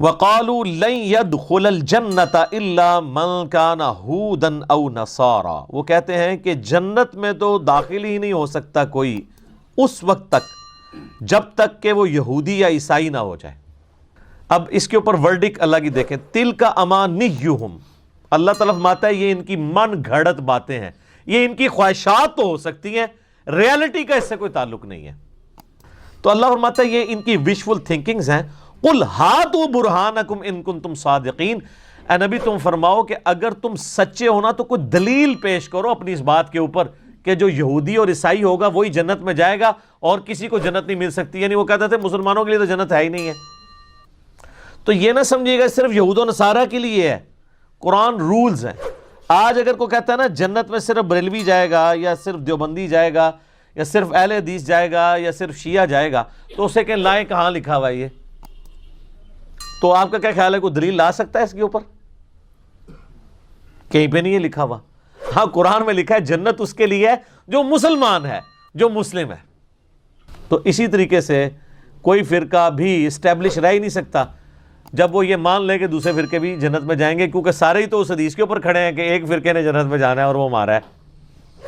وَقَالُوا لَن يَدْخُلَ الْجَنَّةَ إِلَّا مَنْ كَانَ هُودًا أَوْ نَصَارَى، وہ کہتے ہیں کہ جنت میں تو داخل ہی نہیں ہو سکتا کوئی اس وقت تک جب تک کہ وہ یہودی یا عیسائی نہ ہو جائے۔ اب اس کے اوپر ورڈک اللہ کی دیکھیں، تِلْكَ أَمَانِيُّهُمْ، اللہ تعالیٰ فرماتا ہے یہ ان کی من گھڑت باتیں ہیں، یہ ان کی خواہشات تو ہو سکتی ہیں، ریالٹی کا اس سے کوئی تعلق نہیں ہے۔ تو اللہ فرماتا ہے یہ ان کی وشفل تھنکنگز ہیں۔ قُلْ هَاتُوا بُرْهَانَكُمْ إِن كُنتُمْ صَادِقِينَ، اے نبی تم فرماؤ کہ اگر تم سچے ہونا تو کوئی دلیل پیش کرو اپنی اس بات کے اوپر کہ جو یہودی اور عیسائی ہوگا وہی جنت میں جائے گا اور کسی کو جنت نہیں مل سکتی، یعنی وہ کہتے تھے مسلمانوں کے لیے تو جنت ہے ہی نہیں ہے۔ تو یہ نہ سمجھیے گا صرف یہود و نصارہ کے لیے ہے، قرآن رولز ہیں۔ آج اگر کوئی کہتا ہے نا جنت میں صرف بریلوی جائے گا یا صرف دیوبندی جائے گا یا صرف اہل حدیث جائے گا یا صرف شیعہ جائے گا، تو اسے کہ لائیں کہاں لکھا ہوا ہے یہ؟ تو آپ کا کیا خیال ہے کوئی دلیل لا سکتا ہے اس کے اوپر؟ کہیں پہ نہیں ہے لکھا ہوا۔ ہاں قرآن میں لکھا ہے جنت اس کے لیے ہے جو مسلمان ہے، جو مسلم ہے۔ تو اسی طریقے سے کوئی فرقہ بھی اسٹیبلش رہ ہی نہیں سکتا جب وہ یہ مان لے کہ دوسرے فرقے بھی جنت میں جائیں گے، کیونکہ سارے ہی تو اس حدیث کے اوپر کھڑے ہیں کہ ایک فرقے نے جنت میں جانا ہے اور وہ ہمارا ہے۔